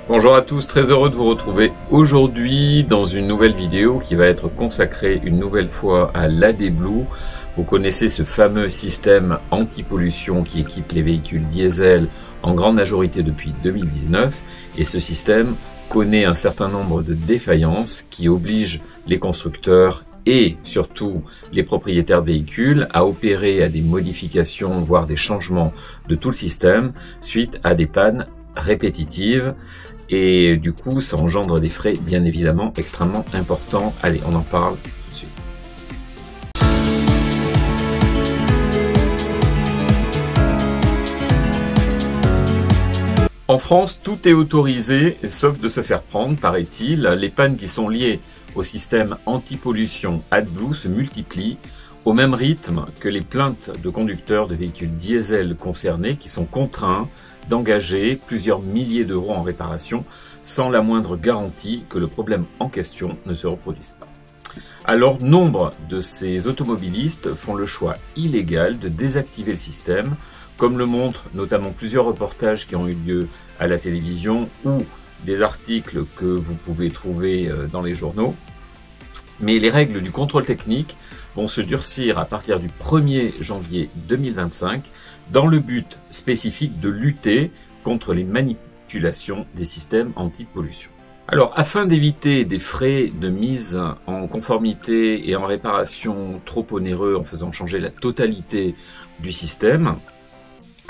Bonjour à tous, très heureux de vous retrouver aujourd'hui dans une nouvelle vidéo qui va être consacrée une nouvelle fois à l'AD-Blue. Vous connaissez ce fameux système anti-pollution qui équipe les véhicules diesel en grande majorité depuis 2019 et ce système connaît un certain nombre de défaillances qui obligent les constructeurs et surtout les propriétaires de véhicules à opérer à des modifications voire des changements de tout le système suite à des pannes répétitives. Et du coup, ça engendre des frais, bien évidemment, extrêmement importants. Allez, on en parle tout de suite. En France, tout est autorisé, sauf de se faire prendre, paraît-il. Les pannes qui sont liées au système anti-pollution AdBlue se multiplient au même rythme que les plaintes de conducteurs de véhicules diesel concernés qui sont contraints d'engager plusieurs milliers d'euros en réparation sans la moindre garantie que le problème en question ne se reproduise pas. Alors, nombre de ces automobilistes font le choix illégal de désactiver le système, comme le montrent notamment plusieurs reportages qui ont eu lieu à la télévision ou des articles que vous pouvez trouver dans les journaux. Mais les règles du contrôle technique vont se durcir à partir du 1er janvier 2025 dans le but spécifique de lutter contre les manipulations des systèmes anti-pollution. Alors, afin d'éviter des frais de mise en conformité et en réparation trop onéreux en faisant changer la totalité du système,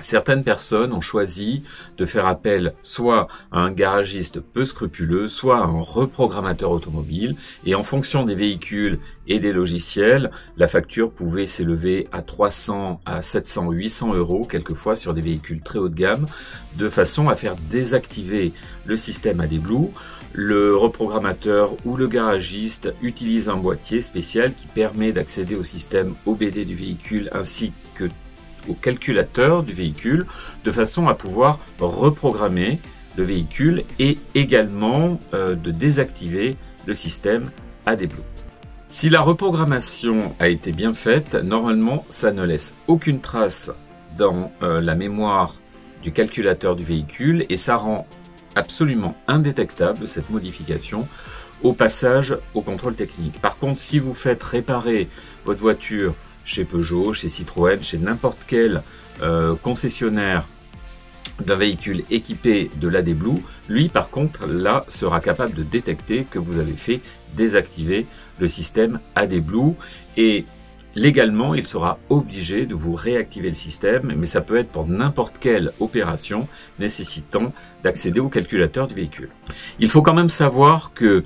certaines personnes ont choisi de faire appel soit à un garagiste peu scrupuleux, soit à un reprogrammateur automobile. Et en fonction des véhicules et des logiciels, la facture pouvait s'élever à 300 à 700, 800 euros, quelquefois sur des véhicules très haut de gamme, de façon à faire désactiver le système AD-Blue. Le reprogrammateur ou le garagiste utilise un boîtier spécial qui permet d'accéder au système OBD du véhicule ainsi que au calculateur du véhicule de façon à pouvoir reprogrammer le véhicule et également de désactiver le système AD-Blue. Si la reprogrammation a été bien faite, normalement ça ne laisse aucune trace dans la mémoire du calculateur du véhicule et ça rend absolument indétectable cette modification au passage au contrôle technique. Par contre, si vous faites réparer votre voiture chez Peugeot, chez Citroën, chez n'importe quel concessionnaire d'un véhicule équipé de l'AD-Blue, lui par contre là sera capable de détecter que vous avez fait désactiver le système AD-Blue et légalement il sera obligé de vous réactiver le système, mais ça peut être pour n'importe quelle opération nécessitant d'accéder au calculateur du véhicule. Il faut quand même savoir que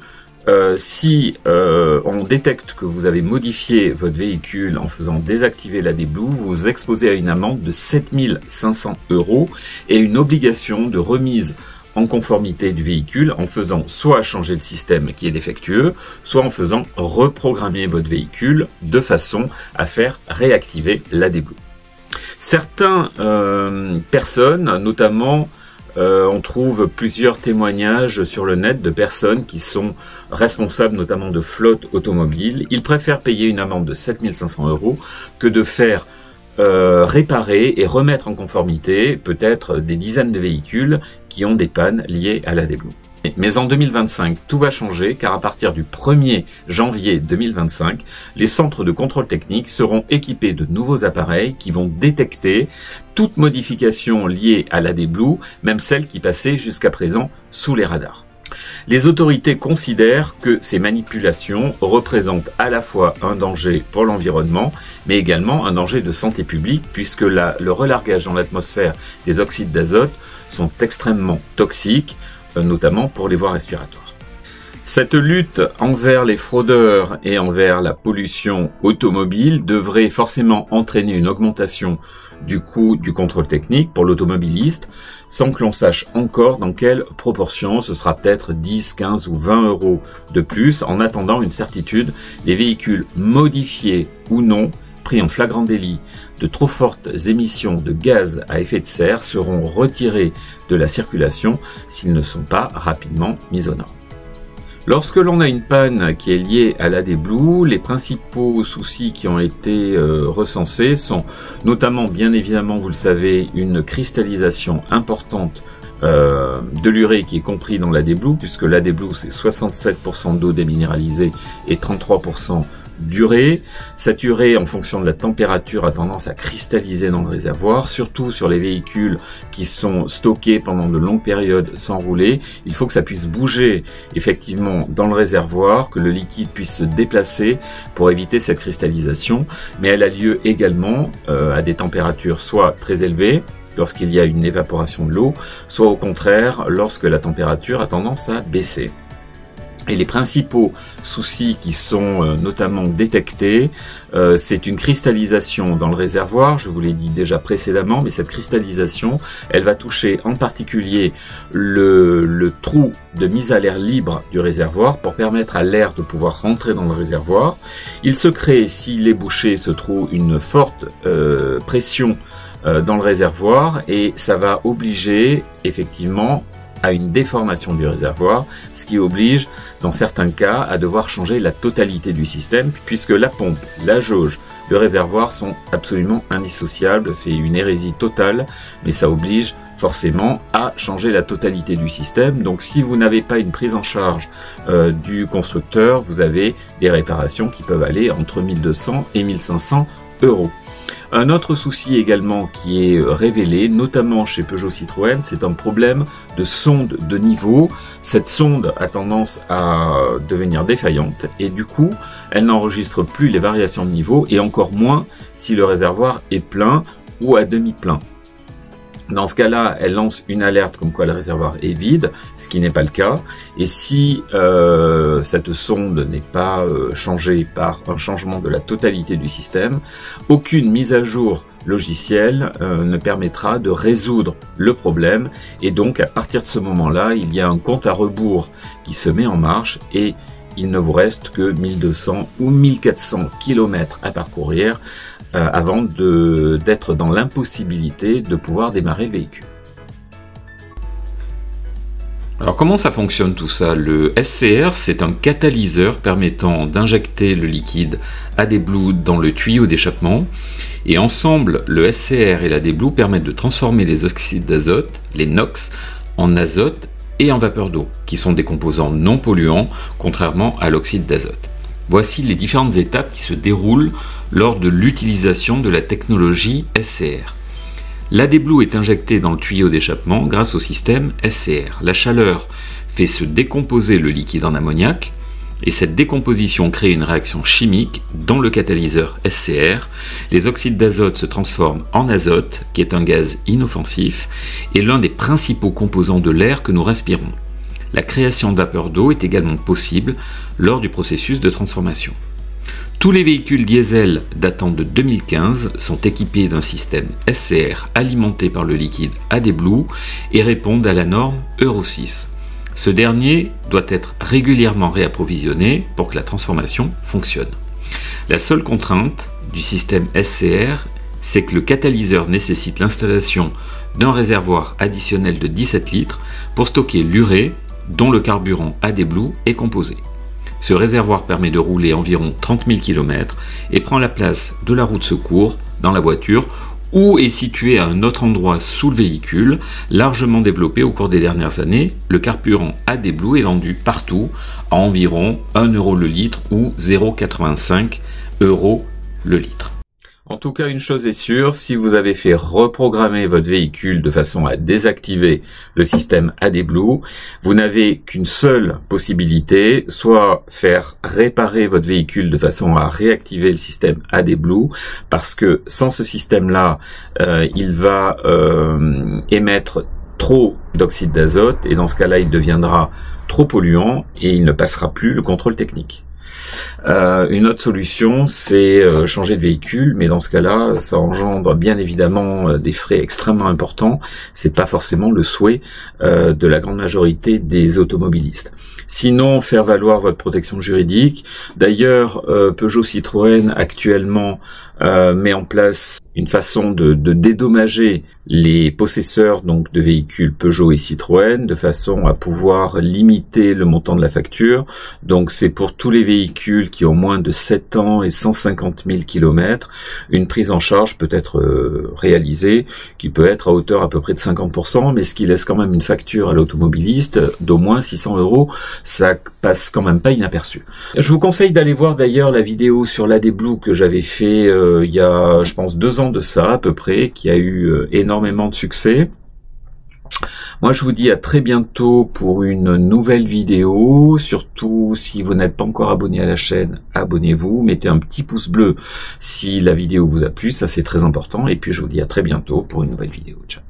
si on détecte que vous avez modifié votre véhicule en faisant désactiver l'AD-Blue, vous vous exposez à une amende de 7 500 € et une obligation de remise en conformité du véhicule en faisant soit changer le système qui est défectueux, soit en faisant reprogrammer votre véhicule de façon à faire réactiver l'AD-Blue. Certaines personnes, notamment on trouve plusieurs témoignages sur le net de personnes qui sont responsables notamment de flottes automobiles. Ils préfèrent payer une amende de 7 500 € que de faire réparer et remettre en conformité peut-être des dizaines de véhicules qui ont des pannes liées à l'AD-Blue. Mais en 2025, tout va changer car à partir du 1er janvier 2025, les centres de contrôle technique seront équipés de nouveaux appareils qui vont détecter toute modification liée à l'AD-Blue, même celles qui passaient jusqu'à présent sous les radars. Les autorités considèrent que ces manipulations représentent à la fois un danger pour l'environnement, mais également un danger de santé publique, puisque le relargage dans l'atmosphère des oxydes d'azote sont extrêmement toxiques, notamment pour les voies respiratoires. Cette lutte envers les fraudeurs et envers la pollution automobile devrait forcément entraîner une augmentation du coût du contrôle technique pour l'automobiliste, sans que l'on sache encore dans quelle proportion. Ce sera peut-être 10, 15 ou 20 € de plus. En attendant une certitude, les véhicules modifiés ou non, pris en flagrant délit de trop fortes émissions de gaz à effet de serre seront retirés de la circulation s'ils ne sont pas rapidement mis aux normes. Lorsque l'on a une panne qui est liée à l'AD-Blue, les principaux soucis qui ont été recensés sont notamment, bien évidemment, vous le savez, une cristallisation importante de l'urée qui est compris dans l'AD-Blue, puisque l'AD-Blue c'est 67% d'eau déminéralisée et 33% d'urée. Cette urée, en fonction de la température, a tendance à cristalliser dans le réservoir, surtout sur les véhicules qui sont stockés pendant de longues périodes sans rouler. Il faut que ça puisse bouger effectivement dans le réservoir, que le liquide puisse se déplacer pour éviter cette cristallisation, mais elle a lieu également à des températures soit très élevées, lorsqu'il y a une évaporation de l'eau, soit au contraire lorsque la température a tendance à baisser. Et les principaux soucis qui sont notamment détectés, c'est une cristallisation dans le réservoir, je vous l'ai dit déjà précédemment, mais cette cristallisation, elle va toucher en particulier le trou de mise à l'air libre du réservoir pour permettre à l'air de pouvoir rentrer dans le réservoir. Il se crée, s'il est bouché, ce trou, une forte pression dans le réservoir et ça va obliger effectivement à une déformation du réservoir, ce qui oblige dans certains cas à devoir changer la totalité du système, puisque la pompe, la jauge, le réservoir sont absolument indissociables. C'est une hérésie totale, mais ça oblige forcément à changer la totalité du système. Donc si vous n'avez pas une prise en charge du constructeur, vous avez des réparations qui peuvent aller entre 1200 et 1500 €. Un autre souci également qui est révélé, notamment chez Peugeot Citroën, c'est un problème de sonde de niveau. Cette sonde a tendance à devenir défaillante et du coup, elle n'enregistre plus les variations de niveau et encore moins si le réservoir est plein ou à demi-plein. Dans ce cas-là, elle lance une alerte comme quoi le réservoir est vide, ce qui n'est pas le cas. Et si cette sonde n'est pas changée par un changement de la totalité du système, aucune mise à jour logicielle ne permettra de résoudre le problème. Et donc, à partir de ce moment-là, il y a un compte à rebours qui se met en marche et il ne vous reste que 1200 ou 1400 km à parcourir avant d'être dans l'impossibilité de pouvoir démarrer le véhicule. Alors comment ça fonctionne tout ça? Le SCR, c'est un catalyseur permettant d'injecter le liquide AD-Blue dans le tuyau d'échappement. Et ensemble, le SCR et l'AD-Blue permettent de transformer les oxydes d'azote, les NOx, en azote et en vapeur d'eau, qui sont des composants non polluants, contrairement à l'oxyde d'azote. Voici les différentes étapes qui se déroulent lors de l'utilisation de la technologie SCR. L'AD-Blue est injecté dans le tuyau d'échappement grâce au système SCR. La chaleur fait se décomposer le liquide en ammoniac et cette décomposition crée une réaction chimique dans le catalyseur SCR. Les oxydes d'azote se transforment en azote, qui est un gaz inoffensif et l'un des principaux composants de l'air que nous respirons. La création de vapeur d'eau est également possible lors du processus de transformation. Tous les véhicules diesel datant de 2015 sont équipés d'un système SCR alimenté par le liquide AD-Blue et répondent à la norme Euro 6. Ce dernier doit être régulièrement réapprovisionné pour que la transformation fonctionne. La seule contrainte du système SCR, c'est que le catalyseur nécessite l'installation d'un réservoir additionnel de 17 litres pour stocker l'urée dont le carburant AD-Blue est composé. Ce réservoir permet de rouler environ 30 000 km et prend la place de la roue de secours dans la voiture ou est situé à un autre endroit sous le véhicule. Largement développé au cours des dernières années, le carburant AD-Blue est vendu partout à environ 1 € le litre ou 0,85 € le litre. En tout cas, une chose est sûre, si vous avez fait reprogrammer votre véhicule de façon à désactiver le système AD-Blue, vous n'avez qu'une seule possibilité, soit faire réparer votre véhicule de façon à réactiver le système AD-Blue, parce que sans ce système-là, il va émettre trop d'oxyde d'azote, et dans ce cas-là, il deviendra trop polluant, et il ne passera plus le contrôle technique. Une autre solution, c'est changer de véhicule, mais dans ce cas-là, ça engendre bien évidemment des frais extrêmement importants. C'est pas forcément le souhait de la grande majorité des automobilistes. Sinon, faire valoir votre protection juridique. D'ailleurs, Peugeot Citroën actuellement met en place une façon de dédommager les possesseurs donc de véhicules Peugeot et Citroën de façon à pouvoir limiter le montant de la facture. Donc c'est pour tous les véhicules véhicules qui ont moins de 7 ans et 150 000 km, une prise en charge peut être réalisée, qui peut être à hauteur à peu près de 50%, mais ce qui laisse quand même une facture à l'automobiliste d'au moins 600 €, ça passe quand même pas inaperçu. Je vous conseille d'aller voir d'ailleurs la vidéo sur l'AD Blue que j'avais fait il y a, je pense, 2 ans de ça à peu près, qui a eu énormément de succès. Moi, je vous dis à très bientôt pour une nouvelle vidéo. Surtout, si vous n'êtes pas encore abonné à la chaîne, abonnez-vous. Mettez un petit pouce bleu si la vidéo vous a plu, ça c'est très important. Et puis, je vous dis à très bientôt pour une nouvelle vidéo. Ciao.